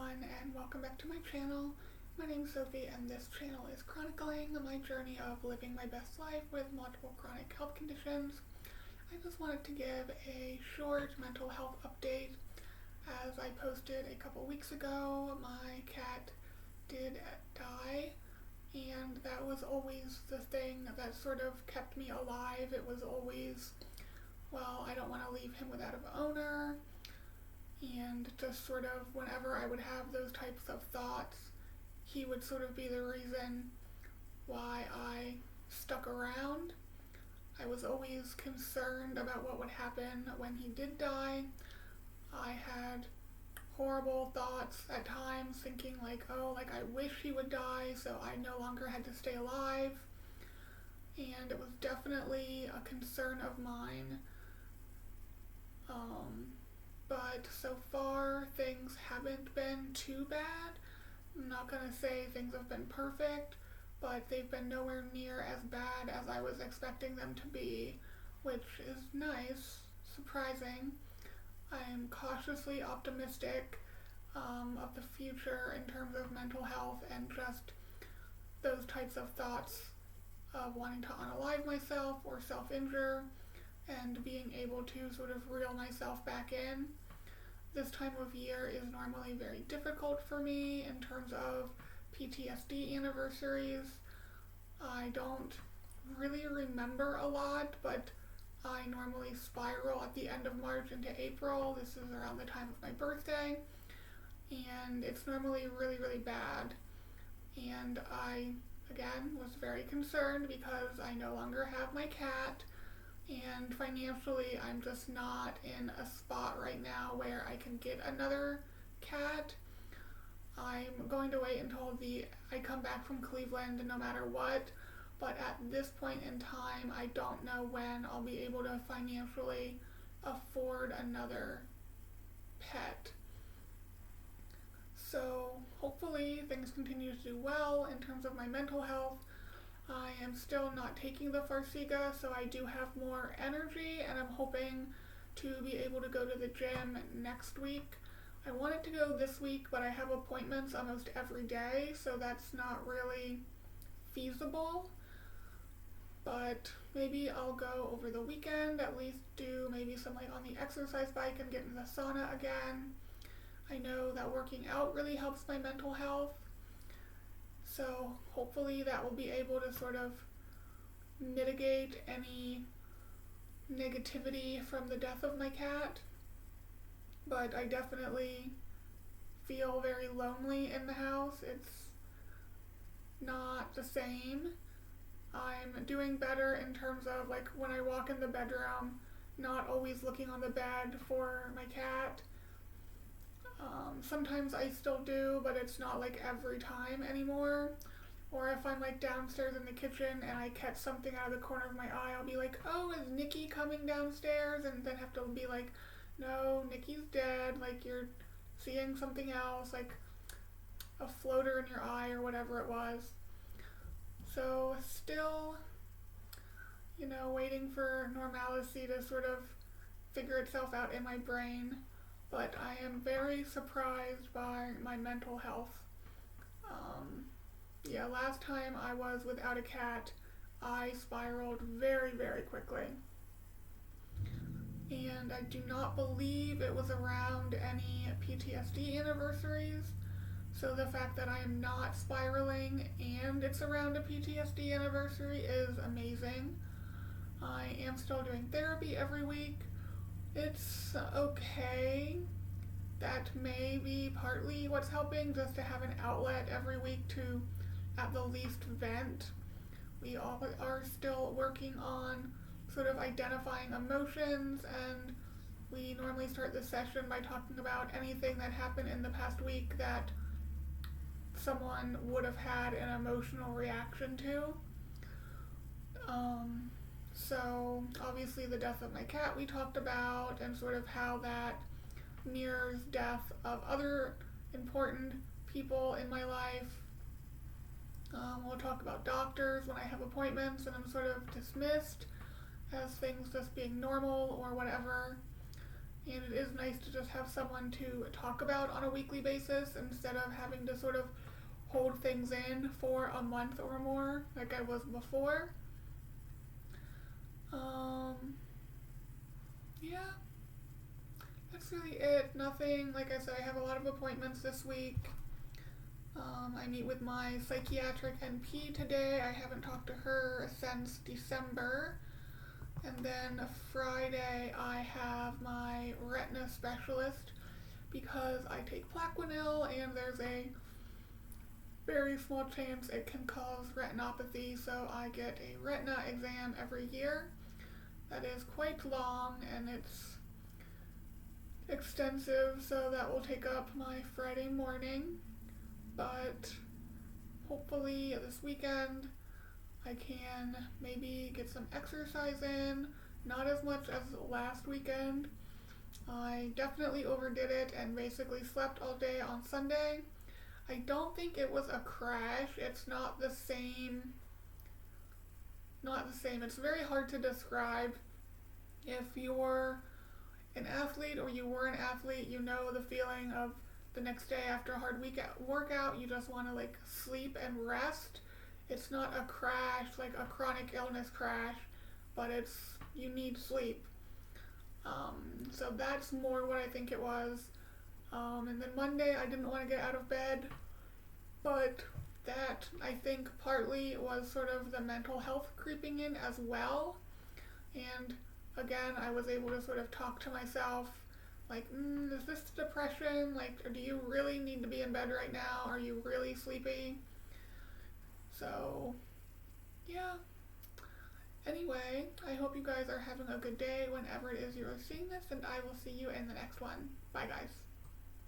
everyone, and welcome back to my channel. My name is Sophie, and this channel is chronicling my journey of living my best life with multiple chronic health conditions. I just wanted to give a short mental health update. As I posted a couple weeks ago, my cat did die, and that was always the thing that sort of kept me alive. It was always, well, I don't want to leave him without an owner. And just sort of whenever I would have those types of thoughts, he would sort of be the reason why I stuck around. I was always concerned about what would happen when he did die. I had horrible thoughts at times, thinking like, I wish he would die so I no longer had to stay alive. And it was definitely a concern of mine. But so far, things haven't been too bad. I'm not going to say things have been perfect, but they've been nowhere near as bad as I was expecting them to be, which is nice, surprising. I'm cautiously optimistic of the future in terms of mental health and just those types of thoughts of wanting to unalive myself or self-injure, and being able to sort of reel myself back in. This time of year is normally very difficult for me in terms of PTSD anniversaries. I don't really remember a lot, but I normally spiral at the end of March into April. This is around the time of my birthday, and it's normally really, really bad. And I, again, was very concerned because I no longer have my cat. And financially, I'm just not in a spot right now where I can get another cat. I'm going to wait until I come back from Cleveland no matter what. But at this point in time, I don't know when I'll be able to financially afford another pet. So hopefully things continue to do well in terms of my mental health. I am still not taking the Farxiga, so I do have more energy, and I'm hoping to be able to go to the gym next week. I wanted to go this week, but I have appointments almost every day, so that's not really feasible. But maybe I'll go over the weekend, at least do maybe some on the exercise bike and get in the sauna again. I know that working out really helps my mental health. So hopefully that will be able to sort of mitigate any negativity from the death of my cat. But I definitely feel very lonely in the house. It's not the same. I'm doing better in terms of when I walk in the bedroom, not always looking on the bed for my cat. Sometimes I still do, but it's not every time anymore. Or if I'm downstairs in the kitchen and I catch something out of the corner of my eye, I'll be like, oh, is Nickie coming downstairs? And then have to be like, no, Nickie's dead. You're seeing something else, a floater in your eye or whatever it was. So still, waiting for normalcy to sort of figure itself out in my brain. But I am very surprised by my mental health. Last time I was without a cat, I spiraled very, very quickly. And I do not believe it was around any PTSD anniversaries. So the fact that I am not spiraling and it's around a PTSD anniversary is amazing. I am still doing therapy every week. It's okay. That may be partly what's helping, just to have an outlet every week to, at the least, vent. We all are still working on sort of identifying emotions, and we normally start the session by talking about anything that happened in the past week that someone would have had an emotional reaction to. So obviously the death of my cat we talked about, and sort of how that mirrors death of other important people in my life. We'll talk about doctors when I have appointments and I'm sort of dismissed as things just being normal or whatever. and it is nice to just have someone to talk about on a weekly basis instead of having to sort of hold things in for a month or more like I was before. Yeah, that's really it. Nothing, like I said, I have a lot of appointments this week. I meet with my psychiatric NP today. I haven't talked to her since December. And then Friday I have my retina specialist because I take Plaquenil and there's a very small chance it can cause retinopathy, so I get a retina exam every year. That is quite long and it's extensive, so that will take up my Friday morning. But hopefully this weekend I can maybe get some exercise in. Not as much as last weekend. I definitely overdid it and basically slept all day on Sunday. I don't think it was a crash. It's not the same. It's very hard to describe. If you're an athlete or you were an athlete, you know the feeling of the next day after a hard workout, you just want to like sleep and rest. It's not a crash, like a chronic illness crash, but you need sleep. So that's more what I think it was. And then Monday, I didn't want to get out of bed, but that I think partly was sort of the mental health creeping in as well. And again, I was able to sort of talk to myself, like, is this depression? Like, do you really need to be in bed right now? Are you really sleepy? So, yeah. Anyway, I hope you guys are having a good day whenever it is you are seeing this, and I will see you in the next one. Bye, guys.